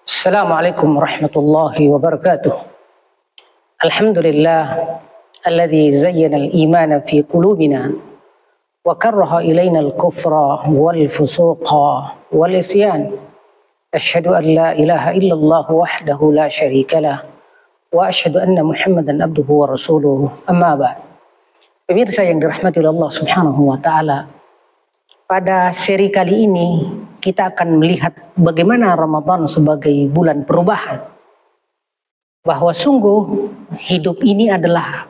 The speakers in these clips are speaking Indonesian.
Assalamualaikum warahmatullahi wabarakatuh. Alhamdulillah alladzi zayyana al-imana fi qulubina wa karraha ilaina al-kufra wal fusuqa wal isyan. Asyhadu an la ilaha illallah wahdahu la syarika lah wa asyhadu anna Muhammadan abduhu wa rasuluhu. Amma ba'd. Pemirsa yang dirahmati oleh Allah Subhanahu wa taala, pada seri kali ini kita akan melihat bagaimana Ramadan sebagai bulan perubahan. Bahwa sungguh hidup ini adalah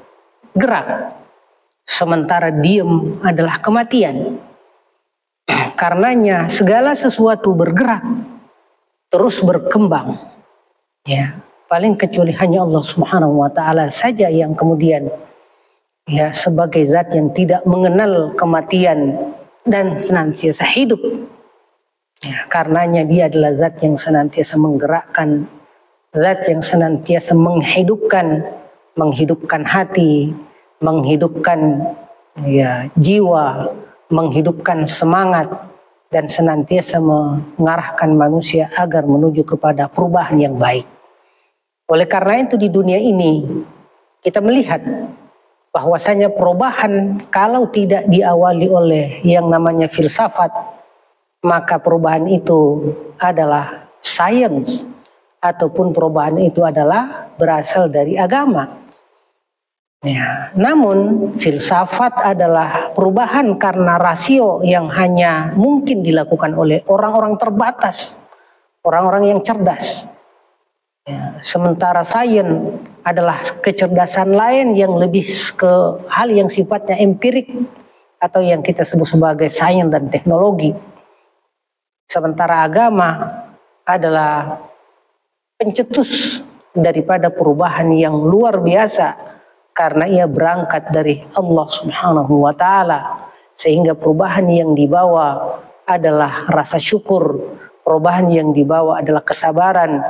gerak, sementara diem adalah kematian. Karenanya segala sesuatu bergerak, terus berkembang. Ya, paling kecuali hanya Allah Subhanahu wa taala saja yang kemudian sebagai zat yang tidak mengenal kematian dan senantiasa hidup. Ya, karenanya dia adalah zat yang senantiasa menggerakkan, zat yang senantiasa menghidupkan hati, menghidupkan jiwa, menghidupkan semangat, dan senantiasa mengarahkan manusia agar menuju kepada perubahan yang baik. Oleh karena itu di dunia ini kita melihat bahwasanya perubahan kalau tidak diawali oleh yang namanya filsafat, maka perubahan itu adalah sains, ataupun perubahan itu adalah berasal dari agama. Ya, namun filsafat adalah perubahan karena rasio yang hanya mungkin dilakukan oleh orang-orang terbatas, orang-orang yang cerdas. Ya, sementara sains adalah kecerdasan lain yang lebih ke hal yang sifatnya empirik atau yang kita sebut sebagai sains dan teknologi. Sementara agama adalah pencetus daripada perubahan yang luar biasa karena ia berangkat dari Allah Subhanahu wa taala, sehingga perubahan yang dibawa adalah rasa syukur, perubahan yang dibawa adalah kesabaran,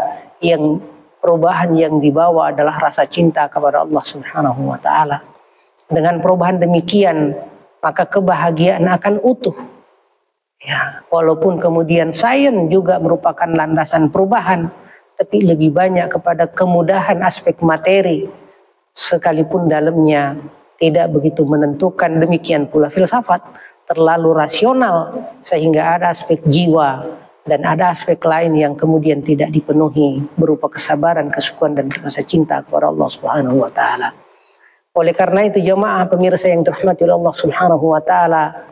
perubahan yang dibawa adalah rasa cinta kepada Allah Subhanahu wa taala. Dengan perubahan demikian, maka kebahagiaan akan utuh. Ya, walaupun kemudian sains juga merupakan landasan perubahan, tapi lebih banyak kepada kemudahan aspek materi, sekalipun dalamnya tidak begitu menentukan. Demikian pula filsafat terlalu rasional sehingga ada aspek jiwa dan ada aspek lain yang kemudian tidak dipenuhi berupa kesabaran, kesukuan dan rasa cinta kepada Allah Subhanahu wa taala. Oleh karena itu jemaah pemirsa yang dirahmati oleh Allah Subhanahu wa taala,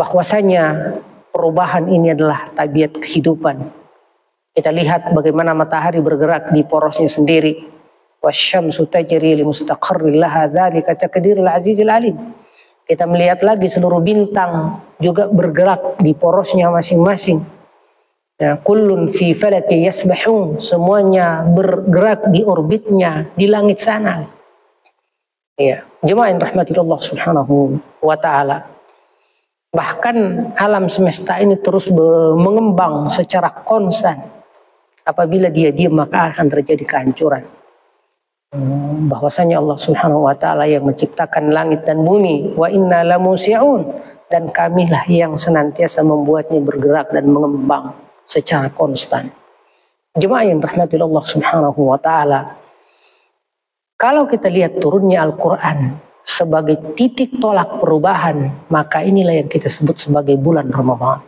bahwasanya perubahan ini adalah tabiat kehidupan. Kita lihat bagaimana matahari bergerak di porosnya sendiri. Wasyamsu tajri li mustaqarrin laha dzalika taqdirul azizil alim. Kita melihat lagi seluruh bintang juga bergerak di porosnya masing-masing. Ya, kullun fi falaki yasbahun, semuanya bergerak di orbitnya di langit sana. Ya, jemaah yang dirahmati Allah Subhanahu wa taala. Bahkan alam semesta ini terus mengembang secara konstan. Apabila dia diam maka akan terjadi kehancuran. Bahwasanya Allah Subhanahu wa taala yang menciptakan langit dan bumi, wa inna lamusi'un, dan kamilah yang senantiasa membuatnya bergerak dan mengembang secara konstan. Jemaah yang dirahmati Allah Subhanahu wa taala, kalau kita lihat turunnya Al-Qur'an sebagai titik tolak perubahan, maka inilah yang kita sebut sebagai bulan Ramadan,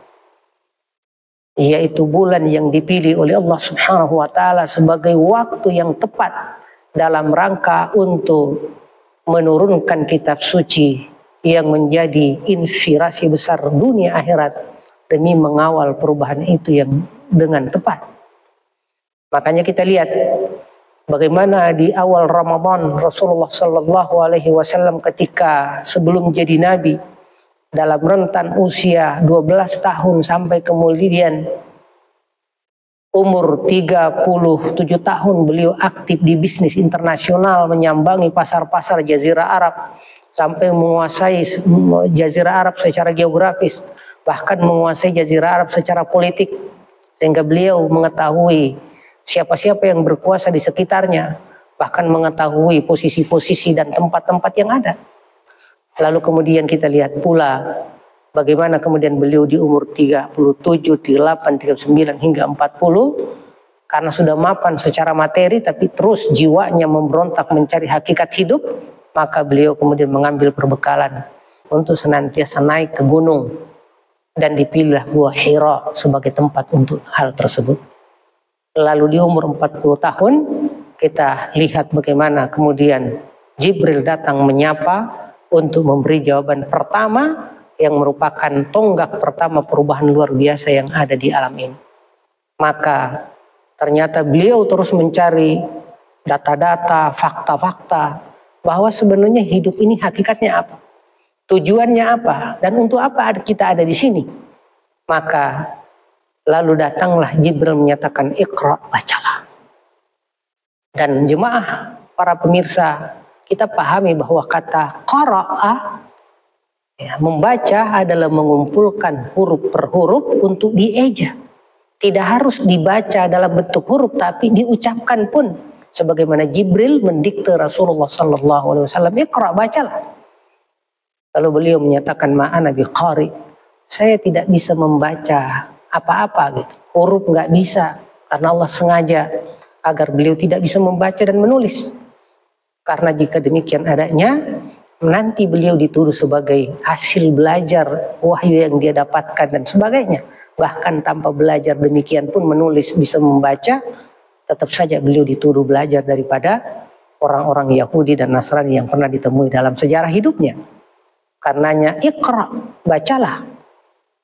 yaitu bulan yang dipilih oleh Allah Subhanahu wa taala sebagai waktu yang tepat dalam rangka untuk menurunkan kitab suci yang menjadi inspirasi besar dunia akhirat demi mengawal perubahan itu yang dengan tepat. Makanya kita lihat bagaimana di awal Ramadan Rasulullah Sallallahu Alaihi Wasallam ketika sebelum jadi Nabi, dalam rentan usia 12 tahun sampai kemudian umur 37 tahun beliau aktif di bisnis internasional, menyambangi pasar-pasar Jazirah Arab sampai menguasai Jazirah Arab secara geografis, bahkan menguasai Jazirah Arab secara politik, sehingga beliau mengetahui siapa-siapa yang berkuasa di sekitarnya, bahkan mengetahui posisi-posisi dan tempat-tempat yang ada. Lalu kemudian kita lihat pula bagaimana kemudian beliau di umur 37, 38, 39 hingga 40 karena sudah mapan secara materi tapi terus jiwanya memberontak mencari hakikat hidup, maka beliau kemudian mengambil perbekalan untuk senantiasa naik ke gunung dan dipilih Gua Hira sebagai tempat untuk hal tersebut. Lalu di umur 40 tahun kita lihat bagaimana kemudian Jibril datang menyapa untuk memberi jawaban pertama yang merupakan tonggak pertama perubahan luar biasa yang ada di alam ini. Maka ternyata beliau terus mencari data-data, fakta-fakta bahwa sebenarnya hidup ini hakikatnya apa, tujuannya apa, dan untuk apa kita ada di sini. Maka lalu datanglah Jibril menyatakan, Iqra, bacalah. Dan jemaah para pemirsa, kita pahami bahwa kata qara'a, membaca adalah mengumpulkan huruf per huruf untuk dieja. Tidak harus dibaca dalam bentuk huruf, tapi diucapkan pun. Sebagaimana Jibril mendikte Rasulullah SAW, Iqra, bacalah. Lalu beliau menyatakan, ma'ana biqari, saya tidak bisa membaca apa-apa gitu. Huruf nggak bisa, karena Allah sengaja agar beliau tidak bisa membaca dan menulis. Karena jika demikian adanya, nanti beliau dituduh sebagai hasil belajar wahyu yang dia dapatkan dan sebagainya. Bahkan tanpa belajar demikian pun menulis bisa membaca, tetap saja beliau dituduh belajar daripada orang-orang Yahudi dan Nasrani yang pernah ditemui dalam sejarah hidupnya. Karenanya Iqra, bacalah.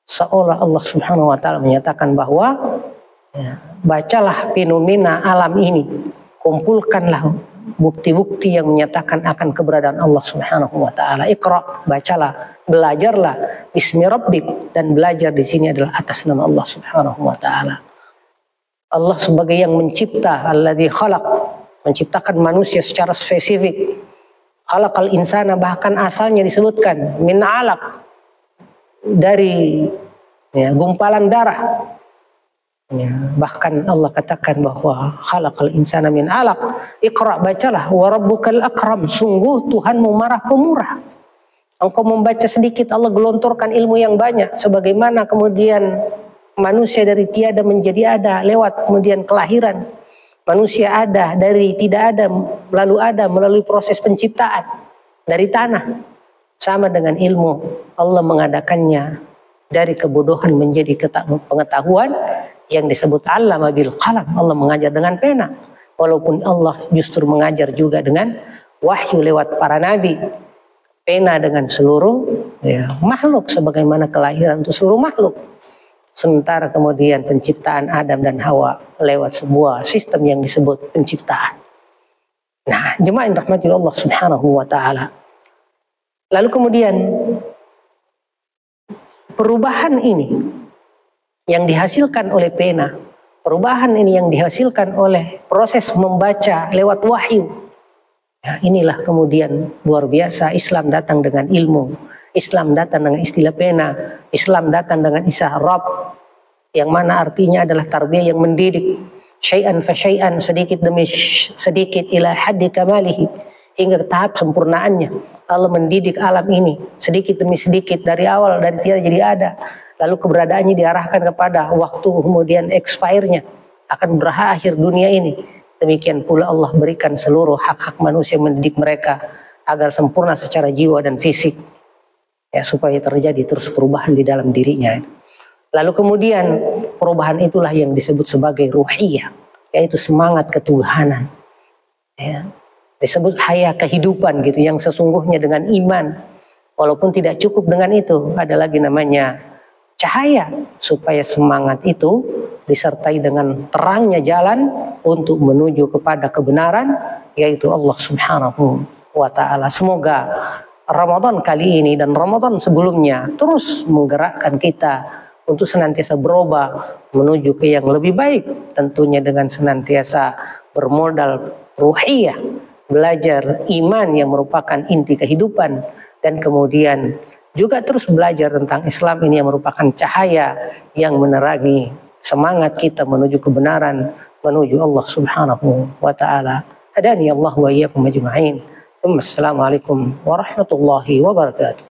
Seolah Allah Subhanahu wa ta'ala menyatakan bahwa bacalah fenomena alam ini, kumpulkanlah bukti-bukti yang menyatakan akan keberadaan Allah Subhanahu wa ta'ala. Iqra, bacalah, belajarlah bismi rabbik, dan belajar di sini adalah atas nama Allah Subhanahu wa ta'ala. Allah sebagai yang mencipta, alladzi khalaq, menciptakan manusia secara spesifik. Khalaqal insana, bahkan asalnya disebutkan min alaq, dari gumpalan darah. Bahkan Allah katakan bahwa khalaqal insana min alaq. Iqra, bacalah, wa rabbukal akram, sungguh Tuhanmu marah pemurah. Engkau membaca sedikit, Allah gelontorkan ilmu yang banyak. Sebagaimana kemudian manusia dari tiada menjadi ada lewat kemudian kelahiran. Manusia ada dari tidak ada lalu ada melalui proses penciptaan dari tanah. Sama dengan ilmu, Allah mengadakannya dari kebodohan menjadi pengetahuan yang disebut allama bil qalam. Allah mengajar dengan pena. Walaupun Allah justru mengajar juga dengan wahyu lewat para nabi. Pena dengan seluruh makhluk sebagaimana kelahiran untuk seluruh makhluk. Sementara kemudian penciptaan Adam dan Hawa lewat sebuah sistem yang disebut penciptaan. Nah, jemaah yang dirahmati Allah Subhanahu wa ta'ala. Lalu kemudian perubahan ini yang dihasilkan oleh pena, perubahan ini yang dihasilkan oleh proses membaca lewat wahyu. Ya, inilah kemudian luar biasa Islam datang dengan ilmu, Islam datang dengan istilah pena, Islam datang dengan isyarat, yang mana artinya adalah tarbiyah yang mendidik, syai'an fa syai'an, sedikit demi sedikit, ila haddi kamalihi, hingga tahap sempurnaannya. Allah mendidik alam ini sedikit demi sedikit, dari awal, dari tiada jadi ada. Lalu keberadaannya diarahkan kepada waktu kemudian expire-nya, akan berakhir dunia ini. Demikian pula Allah berikan seluruh hak-hak manusia, mendidik mereka agar sempurna secara jiwa dan fisik, ya, supaya terjadi terus perubahan di dalam dirinya. Lalu kemudian perubahan itulah yang disebut sebagai ruhiyah, yaitu semangat ketuhanan, ya. Disebut haya kehidupan gitu, yang sesungguhnya dengan iman. Walaupun tidak cukup dengan itu, ada lagi namanya cahaya, supaya semangat itu disertai dengan terangnya jalan untuk menuju kepada kebenaran, yaitu Allah Subhanahu wa ta'ala. Semoga Ramadan kali ini dan Ramadan sebelumnya terus menggerakkan kita untuk senantiasa berubah menuju ke yang lebih baik, tentunya dengan senantiasa bermodal ruhiyah, belajar iman yang merupakan inti kehidupan, dan kemudian juga terus belajar tentang Islam ini yang merupakan cahaya yang menerangi semangat kita menuju kebenaran, menuju Allah Subhanahu wa ta'ala. Hadani Allah wa iyyakum ajma'in. Assalamualaikum warahmatullahi wabarakatuh.